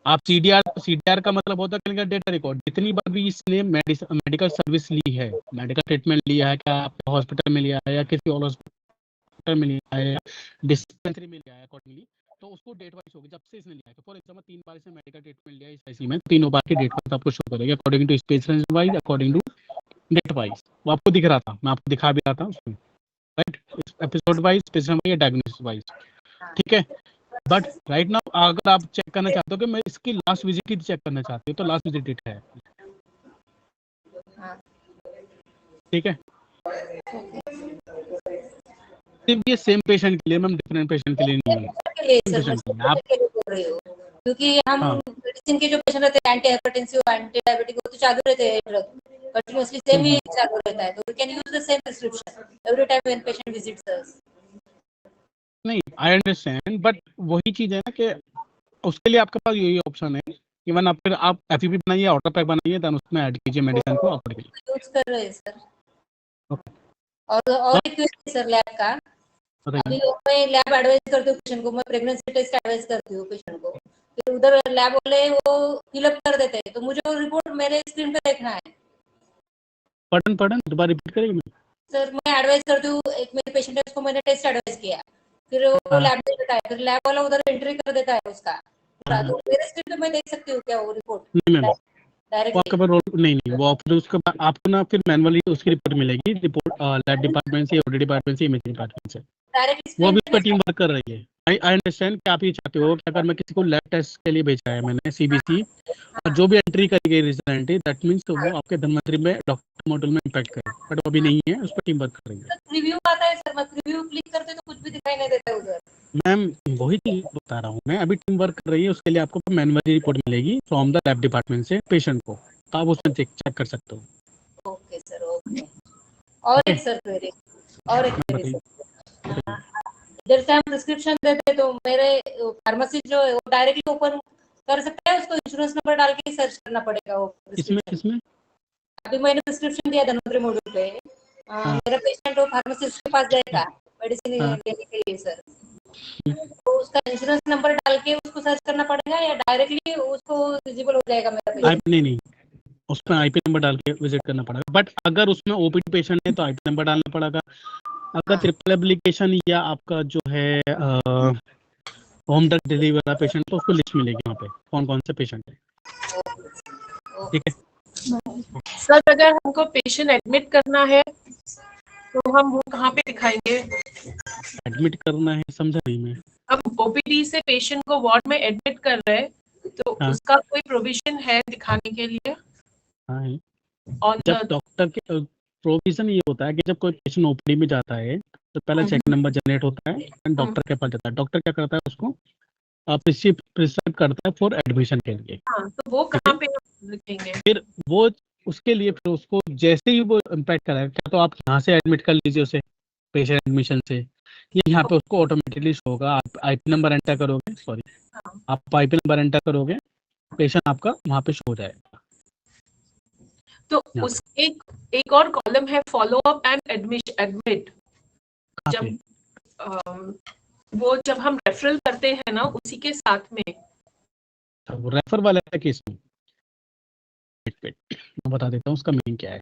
आप CDR का मतलब होता है क्लिनिकल डेटा रिकॉर्ड, जितनी बार भी इसने मेडिकल सर्विस ली है, मेडिकल ट्रीटमेंट लिया है, क्या आपके हॉस्पिटल में लिया है या किसी और हॉस्पिटल में लिया है या डिस्पेंसरी में लिया है अकॉर्डिंगली, तो उसको डेट वाइज होगी जब से इसने लिया है। फॉर एग्जाम्पल 3 बार इसने मेडिकल ट्रीटमेंट लिया है इस IC में, तीनों बार की डेट वाइज आपको शो करेगा according to special wise, according to date wise. वो आपको दिख रहा था, मैं आपको दिखा भी रहा था उसमें, right, episode wise, special wise या डायग्नोसिस वाइज। ठीक है, बट राइट नाउ अगर आप चेक करना चाहते हो कि मैं इसकी लास्ट विजिट ही चेक करना चाहती हूँ, तो लास्ट विजिट डेट है। ठीक है, सिर्फ ये सेम पेशेंट के लिए मैम, डिफरेंट पेशेंट के लिए नहीं है। के लिए सर, मैं पेशेंट के लिए आप, के लिए बोल रही हूँ, क्योंकि हम हाँ मेडिसिन के जो पेशेंट रहते हैं, एंटी हाइपरटेंसिव, एंटी डायबिटिक, वो तो चालू रहते हैं ड्रग कंटिन्यूअसली, सेम ही चालू रहता है, तो we can use the same prescription every time when patient visits us. नहीं, आई अंडरस्टैंड, बट वही चीज है ना कि उसके लिए आपके पास यही ऑप्शन है, इवन आप फिर आप एफईपी बनाइए, ऑर्डर पैक बनाइए, देन उसमें ऐड कीजिए मेडिसिन को अकॉर्डिंगली। यूज कर रहे हैं सर। ओके, और एक क्वेश्चन सर लैब का, अभी बताइए। मैं लैब एडवाइस करती हूँ पेशेंट को, मैं प्रेगनेंसी टेस्ट एडवाइस करती हूँ पेशेंट को, फिर उधर लैब वाले वो फिलअप कर देते हैं, तो मुझे वो रिपोर्ट मेरे स्क्रीन पे देखना है। पढ़न दोबारा रिपीट करेंगे मैम। सर मैं एडवाइस करती हूँ, एक मेरे पेशेंट है उसको मैंने टेस्ट एडवाइस किया, फिर वो हाँ लैब में देता है, फिर लैब वाला उधर एंट्री कर देता है उसका पूरा, हाँ, तो मेरे स्क्रीन पे मैं देख सकती हूँ क्या वो रिपोर्ट नहीं मैम, वो डायरेक्टली? आपके पास रोल नहीं, वो फिर उसके बाद आपको ना फिर मैनुअली उसकी रिपोर्ट मिलेगी, रिपोर्ट लैब डिपार्टमेंट से, ऑडिट डिपार्टमेंट से, इमेजिंग डिपार्टमेंट से, डायरेक्टली वो स्क्रीन अभी उस पे पर टीम वर्क कर रही है। आई अंडरस्टैंड कि आप ये चाहते हो कि अगर मैं किसी को लैब टेस्ट के लिए भेजा है मैंने CBC, और जो भी एंट्री करी गई रिजल्ट, दैट मीन्स तो वो आपके धनवंतरी में डॉक्टर मॉडल में इम्पैक्ट करे, बट वो अभी नहीं है, उस पर टीम वर्क कर रही है। रिव्यू आता है सर, मैं रिव्यू क्लिक करते तो कुछ भी दिखाई नहीं देता उधर। मैम वही चीज बता रहा हूँ मैं, अभी टीम वर्क कर रही है, उसके लिए आपको मैनुअली रिपोर्ट मिलेगी फ्रॉम द लैब डिपार्टमेंट से पेशेंट को, तो आप उसमें चेक कर सकते हो। Okay sir, okay. और ओके एक सर क्वेरी, और एक मैम, क्वेरी बताइए सर, बताइए। इधर से हम प्रिस्क्रिप्शन देते तो मेरे फार्मेसी जो है वो डायरेक्टली ओपन कर सकता है, उसको इंश्योरेंस नंबर डाल के सर्च करना पड़ेगा वो इसमें प्रिस्क्रिप्शन? इसमें अभी मैंने प्रिस्क्रिप्शन दिया धनवंतरी मॉड्यूल पे, हाँ मेरा पेशेंट वो फार्मासिस्ट के पास जाएगा मेडिसिन हाँ, लेने के लिए सर, तो उसका इंश्योरेंस नंबर डाल के उसको सर्च करना पड़ेगा या डायरेक्टली उसको विजिबल हो जाएगा मेरा पेशेंट? नहीं, उसमें IP नंबर डाल के विजिट करना पड़ेगा, बट अगर उसमें OPD पेशेंट है तो IP नंबर डालना पड़ेगा। अगर ट्रिपल एप्लीकेशन या आपका जो है होम ड्रग डिलीवरी वाला पेशेंट, तो उसको लिस्ट मिलेगी वहाँ पे कौन कौन से पेशेंट है। ठीक है, सर अगर हमको पेशेंट एडमिट करना है तो हम वो कहाँ पे दिखाएंगे? एडमिट करना है, समझा नहीं मैं। हम OPD से पेशेंट को वार्ड में एडमिट कर रहे हैं, तो हाँ उसका कोई प्रोविजन है दिखाने के लिए हाँ है। ऑन जब द? डॉक्टर के प्रोविजन ये होता है कि जब कोई पेशेंट OPD में जाता है तो पहला चेक नंबर जनरेट होता है एंड डॉक्टर के पास जाता है, डॉक्टर क्या करता है उसको प्रिस्क्राइब करता है फॉर एडमिशन के लिए। हाँ, तो वो ठीक है, कहाँ पे हम लिखेंगे? फिर वो उसके लिए फिर उसको जैसे ही वो इम्पैक्ट कराएगा, क्या तो आप यहाँ से एडमिट कर लीजिए उसे पेशेंट एडमिशन से, ये यहाँ पे उसको ऑटोमेटिकली शो होगा, आप IP नंबर एंटर करोगे, सॉरी आप IP नंबर एंटर करोगे, पेशेंट आपका वहाँ पे शो हो जाएगा। तो यहाँ उस एक और कॉलम है फॉलो अप एंड एडमिट, कहाँ जब पे वो जब हम रेफरल करते हैं ना उसी के साथ में। वो रेफर वाला केस में मैं बता देता हूँ उसका मीनिंग क्या है।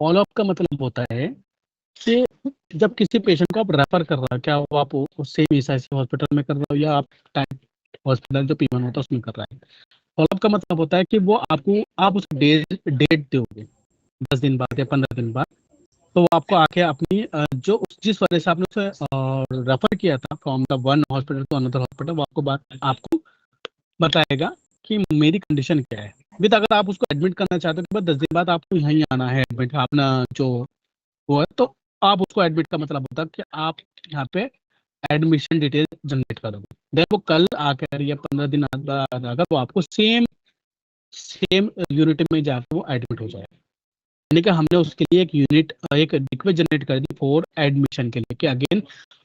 फॉलोअप का मतलब होता है कि जब किसी पेशेंट को आप रेफर कर रहे हो, क्या वो आप सेम ईएसआईसी हॉस्पिटल में कर रहे हो या आप टाइम हॉस्पिटल जो P1 होता है उसमें कर रहा है। फॉलोअप का मतलब होता है कि वो आपको आप उस डेट दोगे 10 दिन बाद या 15 दिन बाद, तो वो आपको आके अपनी जो जिस वजह से आपने उसे रेफर किया था from the one hospital to another hospital, वो आपको बताएगा कि मेरी कंडीशन क्या है। विद अगर आप उसको एडमिट करना चाहते हो तो 10 दिन बाद आपको यहीं आना है एडमिट, अपना जो वो है, तो आप उसको एडमिट का मतलब होता है कि आप यहाँ पे एडमिशन डिटेल जनरेट करोगे। देन वो कल आकर या 15 दिन बाद अगर वो आपको सेम यूनिट में जाकर वो एडमिट हो जाए, यानी कि हमने उसके लिए एक रिक्वेस्ट जनरेट कर दी फॉर एडमिशन के लिए कि again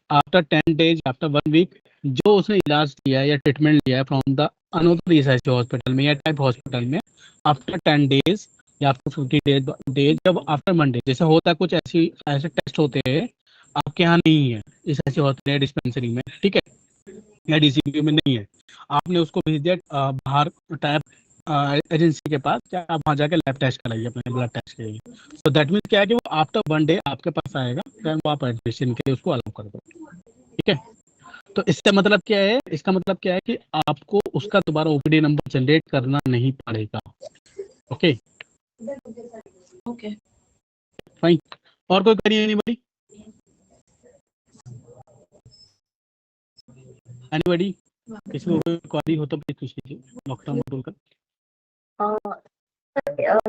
after 10 days after 1 week जो उसने इलाज लिया है या ट्रीटमेंट लिया है from the another ESIC hospital में या टाइप हॉस्पिटल में, आफ्टर 10 डेज या आफ्टर 50 डेज जब आफ्टर मंडे, जैसे होता है कुछ ऐसे टेस्ट होते हैं आपके यहाँ नहीं है इस ऐसे हॉस्पिटल या डिस्पेंसरी में, ठीक है, या डीसीपी में नहीं है, आपने उसको भेज दिया बाहर टाइप एजेंसी के पास, क्या आप वहाँ जाके लैब टेस्ट कराइए अपने ब्लड टेस्ट के लिए। तो दैट मीन्स क्या है कि वो आफ्टर 1 डे आपके पास आएगा, देन वो आप एडमिशन के लिए उसको अलाउ कर दो, ठीक है। तो इसका मतलब क्या है, कि आपको उसका दोबारा ओपीडी नंबर जनरेट करना नहीं पड़ेगा। Okay okay. फाइन। और कोई करिए एनीबॉडी किसी को कोई क्वेरी हो तो प्लीज पूछिए डॉक्टर मडुल का।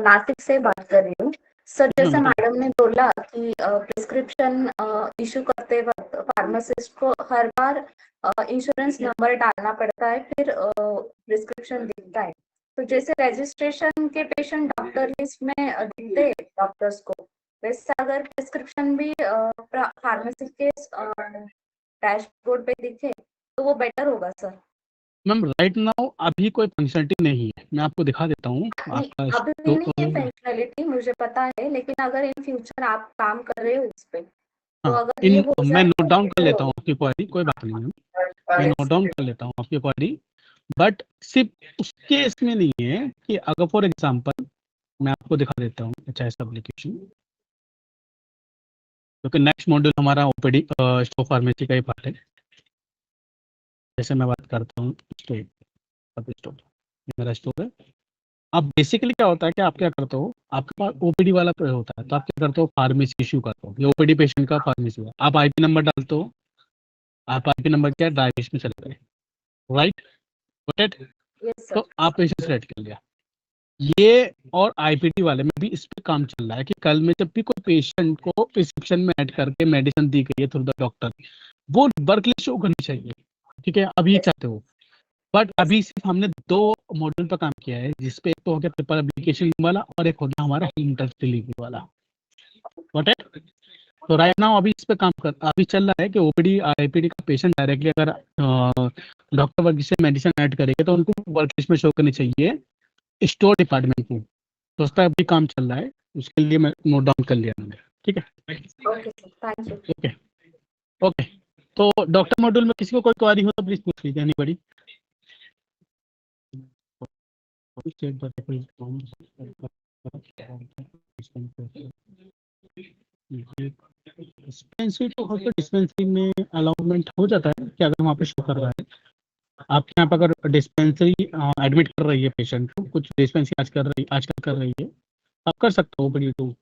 नासिक से बात कर रही हूँ सर। जैसे हाँ, मैडम ने बोला कि प्रिस्क्रिप्शन इशू करते वक्त फार्मासिस्ट को हर बार इंश्योरेंस नंबर डालना पड़ता है, फिर प्रिस्क्रिप्शन दिखता है। तो जैसे रजिस्ट्रेशन के पेशेंट डॉक्टर लिस्ट में दिखते हैं डॉक्टर्स को, वैसे अगर प्रिस्क्रिप्शन भी फार्मेसी के डैशबोर्ड पे दिखे तो वो बेटर होगा सर। मैम राइट नाउ अभी कोई फंक्शनलिटी नहीं है, मैं आपको दिखा देता हूँ आपका अभी भी नहीं है फंक्शनलिटी, मुझे पता है, लेकिन अगर इन फ्यूचर आप काम कर रहे हो इस पे तो हाँ, अगर ये हो मैं जाए नोट तो डाउन कर better लेता हूँ आपकी क्वेरी, कोई बात नहीं मैम, मैं नोट डाउन कर लेता हूँ आपकी क्वेरी, बट सिर्फ उस केस में नहीं है कि अगर फॉर एग्जांपल मैं आपको दिखा देता हूँ एचआईएस एप्लीकेशन, क्योंकि नेक्स्ट मॉड्यूल हमारा ओपीडी स्टोर फार्मेसी का ही पार्ट है। जैसे मैं बात करता हूँ स्टोर, मेरा स्टोर है। अब बेसिकली क्या होता है कि आप क्या करते हो, आपके पास ओपीडी वाला तो होता है, तो आप क्या करते हो, फार्मेसी इशू करते हो, ये ओपीडी पेशेंट का फार्मेसी है, आप आईपी नंबर डालते हो, आप आईपी नंबर क्या ड्राइव लिस्ट में चले गए, राइट, Yes, sir. तो आप पेशेंट सेलेक्ट कर लिया ये, और आईपीटी वाले में भी इस पे काम चल रहा है कि कल में जब भी कोई पेशेंट को प्रिस्क्रिप्शन में ऐड करके मेडिसिन दी गई है थ्रू द डॉक्टर, वो वर्क लिस्ट शो करनी चाहिए, ठीक है, अभी चाहते हो। बट अभी सिर्फ हमने 2 मॉड्यूल पर काम किया है, जिसपे एक तो हो गया पेपर एप्लीकेशन वाला और एक हो गया हमारा होम टेस्ट डिलीवरी वाला, तो राइट नाउ अभी इस पे अभी चल रहा है कि ओपीडी आईपीडी का पेशेंट डायरेक्टली अगर डॉक्टर वर्ग से मेडिसिन ऐड करेंगे तो उनको वर्क लिस्ट में शो करनी चाहिए स्टोर डिपार्टमेंट को, तो उस पर अभी काम चल रहा है, उसके लिए मैं नोट डाउन कर लिया मैंने, ठीक है। Okay, sir. Thank you. Okay okay, तो डॉक्टर मॉड्यूल में किसी को कोई क्वेरी हो तो प्लीज पूछ लीजिए एनीबॉडी। डिस्पेंसरी तो होकर डिस्पेंसरी में अलाउमेंट हो जाता है कि अगर वहाँ पे शो कर रहा है आपके यहाँ पर, अगर डिस्पेंसरी एडमिट कर रही है पेशेंट को, कुछ डिस्पेंसरी आजकल कर रही है, आप कर सकते हो ओपीडी टू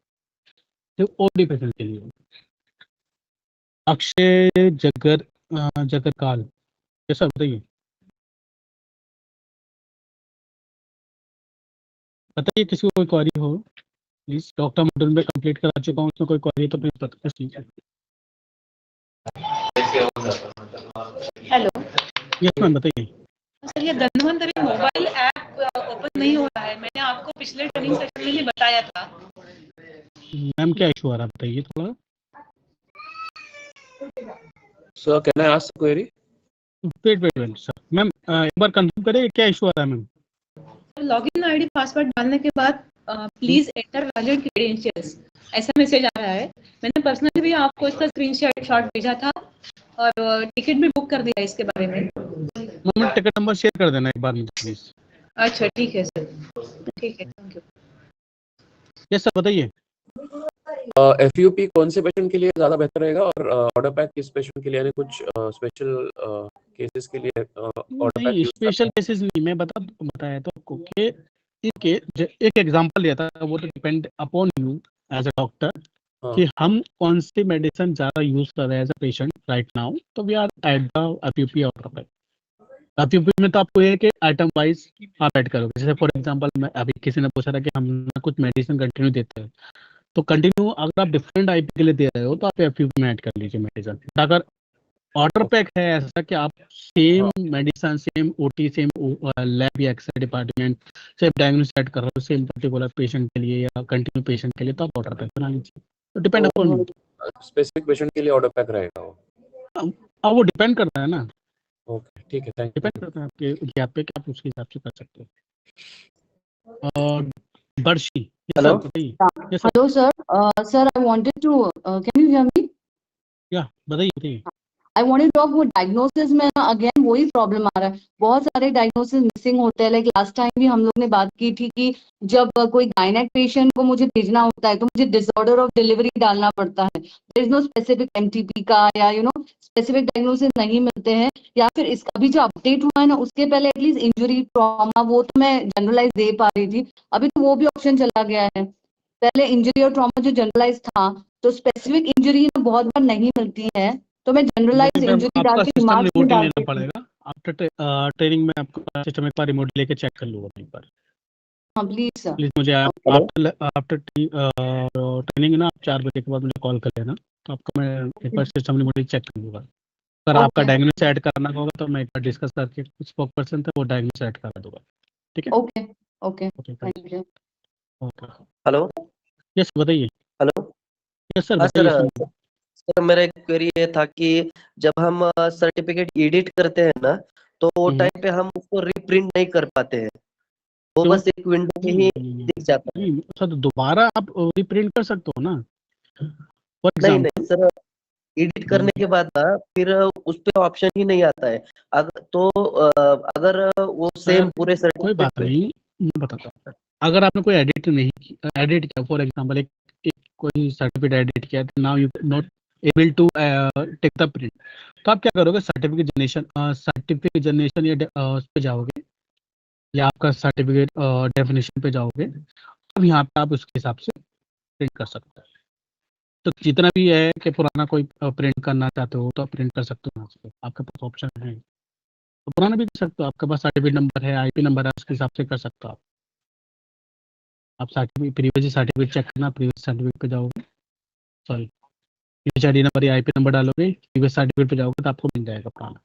ओपीडी पेशेंट के लिए। अक्षय जगरकाल, कैसा बताइए किसी को कोई क्वेरी हो प्लीज, डॉक्टर मॉड्यूल में कंप्लीट करा चुका हूँ, उसमें कोई क्वेरी तो प्लीज बता दीजिए। हेलो यस मैम बताइए। सर, ये धन्वंतरी मोबाइल ऐप ओपन नहीं हो रहा है। मैंने आपको पिछले ट्रेनिंग सेशन में भी बताया था। मैम क्या इशू आ रहा है बताइए थोड़ा। Sir can I ask query? Wait sir, ma'am एक बार कंफर्म करें क्या इशू आ रहा है मैम। लॉगिन आईडी पासवर्ड डालने के बाद प्लीज एंटर वैलिड क्रेडेंशियल्स ऐसा मैसेज आ रहा है। मैंने पर्सनली भी आपको इसका स्क्रीनशॉट भेजा था और टिकट भी बुक कर दिया इसके बारे में। मैम टिकट नंबर शेयर कर देना एक बार मुझे प्लीज। अच्छा ठीक है सर, ठीक है, थैंक यू। यस सर बताइए। FUP कौन से पेशेंट के लिए ज्यादा बेहतर रहेगा और ऑर्डर पैक किस पेशेंट के लिए, यानी कुछ स्पेशल केसेस के लिए ऑर्डर पैक नहीं यूज स्पेशल केसेस नहीं, मैं बताया तो आपको कि एक एग्जांपल लिया था, वो तो depend upon you as a doctor कि हम कौन सी मेडिसिन ज्यादा यूज कर रहे हैं as a patient right now, तो we are at the FUP order pack. FUP में तो आपको ये है कि आइटम वाइज आप ऐड करोगे। जैसे फॉर एग्जांपल मैं अभी किसी ने पूछा था कि हम ना कुछ मेडिसिन कंटिन्यू देते हैं, तो कंटिन्यू अगर आप डिफरेंट आईपी के लिए दे रहे हो तो आप एफयूपी में ऐड कर लीजिए मेडिसिन। अगर ऑर्डर पैक है ऐसा कि आप same medicine, same OT, same lab या X ray department, same diagnosis add कर रहे हो सेम पर्टिकुलर पेशेंट के लिए या कंटिन्यू पेशेंट के लिए, तो आप ऑर्डर पैक बना लीजिए। तो depend upon you, specific patient के लिए ऑर्डर पैक रहेगा वो। अब वो डिपेंड करता है ना, ओके ठीक है, थैंक डिपेंड यू। करता है आपके गैप पे कि आप उसके हिसाब से कर सकते हो। और बर्शी, yes Hello? sir, बताइए। Yes sir, Hello, sir. Sir, I wanted to. Can you hear me? या बताइए। I wanted to talk about diagnosis में ना again वही प्रॉब्लम आ रहा है, बहुत सारे डायग्नोसिस मिसिंग होते हैं। लाइक लास्ट टाइम भी हम लोग ने बात की थी कि जब कोई गायनेक पेशेंट को मुझे भेजना होता है तो मुझे डिसऑर्डर ऑफ डिलीवरी डालना पड़ता है। There is no specific MTP का या स्पेसिफिक डायग्नोसिस नहीं मिलते हैं, या फिर इसका अभी जो अपडेट हुआ है ना उसके पहले एटलीस्ट इंजरी ट्रॉमा वो तो मैं जनरलाइज दे पा रही थी, अभी तो वो भी ऑप्शन चला गया है। पहले इंजरी और ट्रॉमा जो जनरलाइज था, तो स्पेसिफिक इंजरी बहुत बार नहीं मिलती है, तो मैं जनरलाइज इंजरी डाल आपका के सिस्टम रिमार्क्स में रिमोट ही डालती लेना थी। पड़ेगा। आफ्टर ट्रेनिंग में आपका सिस्टम एक बार रिमोट लेके चेक कर लूँगा एक बार। हाँ प्लीज सर। प्लीज मुझे आप Hello? आफ्टर ट्रेनिंग ना आप 4 बजे के बाद मुझे कॉल कर लेना, तो आपका मैं एक बार सिस्टम रिमोट चेक कर लूँगा। अगर आपका ओके डायग्नोसिस ऐड करना होगा तो मैं एक बार डिस्कस करके कुछ स्पोक पर्सन थे वो डायग्नोसिस ऐड करा दूंगा। ठीक है, okay okay okay thank you. Okay. Hello yes बताइए। हेलो। यस सर हाँ बताइए, सर, सुन। सर मेरा एक क्वेरी ये था कि जब हम सर्टिफिकेट एडिट करते हैं ना, तो वो टाइम पे हम उसको रिप्रिंट नहीं कर पाते हैं, वो क्यों? बस एक विंडो में ही दिख जाता है। नहीं सर, तो दोबारा आप रिप्रिंट कर सकते हो ना, फॉर नहीं एग्जाम्पल। नहीं सर, एडिट करने के बाद ना फिर उस पे ऑप्शन ही नहीं आता है। अगर वो सेम पूरे कोई बात सर्टिफिकेट नहीं, मैं बताता हूँ। अगर आपने कोई एडिट किया फॉर एग्जांपल एक कोई सर्टिफिकेट एडिट किया, now you not able to take the print, तो आप क्या करोगे? सर्टिफिकेट जनरेशन या उस पे जाओगे, या आपका सर्टिफिकेट डेफिनेशन पे जाओगे, अब यहाँ पे आप उसके हिसाब से प्रिंट कर सकते हो। तो जितना भी है कि पुराना कोई प्रिंट करना चाहते हो तो आप प्रिंट कर सकते हो, यहाँ से आपके पास ऑप्शन है। तो पुराना भी कर सकते हो, आपके पास सर्टिफिकेट नंबर है, आईपी नंबर है, उसके हिसाब से कर सकते हो आप सर्टिफिकेट प्रीवियस सर्टिफिकेट चेक करना, प्रीवियस सर्टिफिकेट पे जाओगे, सॉरी प्रीवियस आईडी नंबर या आईपी नंबर डालोगे, प्रीवियस सर्टिफिकेट पे जाओगे तो आपको मिल जाएगा पुराना।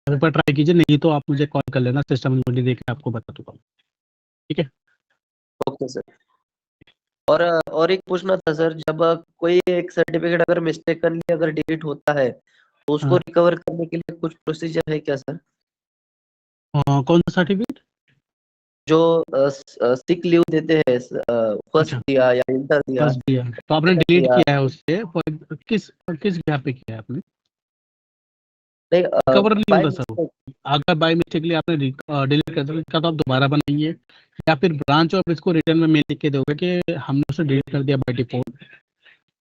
एक बार ट्राई कीजिए, नहीं तो आप मुझे कॉल कर लेना, सिस्टम में देख के आपको बता दूंगा। ठीक है, ओके सर। और एक पूछना था सर, जब कोई एक सर्टिफिकेट अगर मिस्टेकनली अगर डिलीट होता है तो उसको हाँ। रिकवर करने के लिए कुछ प्रोसीजर है क्या सर? कौन सा सर्टिफिकेट? जो सिक लीव देते हैं, फर्स्ट अच्छा, दिया या इंटर दिया, बस दिया तो आपने second डिलीट दिया, किया है उससे, किस किस गैप पे किया है आपने? नहीं रिकवर नहीं बाय होता सर वो। अगर बाय मिस्टेकली आपने डिलीट कर दिया इसका, तो आप दोबारा बनाइए, या फिर ब्रांच ऑफिस को रिटर्न में मेल लिख के दोगे कि हमने उसे डिलीट कर दिया बाय डिफॉल्ट,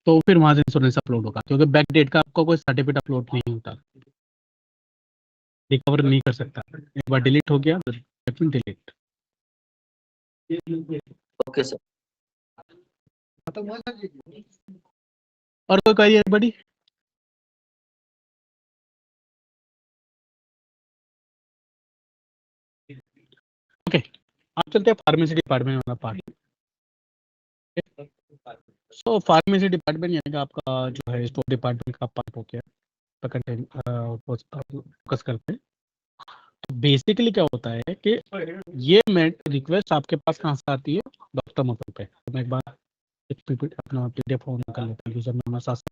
तो फिर वहां से इंश्योरेंस अपलोड होगा, क्योंकि बैक डेट का आपको कोई सर्टिफिकेट अपलोड नहीं होता, रिकवर नहीं कर सकता। एक बार डिलीट हो गया तो डिलीट। Okay sir. और कोई क्वेरी है बड़ी? ओके, आप चलते हैं फार्मेसी डिपार्टमेंट वाला पार्ट। सो फार्मेसी डिपार्टमेंट यानी कि आपका जो है स्टोर डिपार्टमेंट का पार्ट हो गया, फोकस करते हैं। तो बेसिकली क्या होता है कि ये रिक्वेस्ट आपके पास कहाँ से आती है? डॉक्टर मोबाइल पे। तो मैं एक बार अपना पीडीएफ ऑन कर लेता हूँ यूजर में हमारे साथ।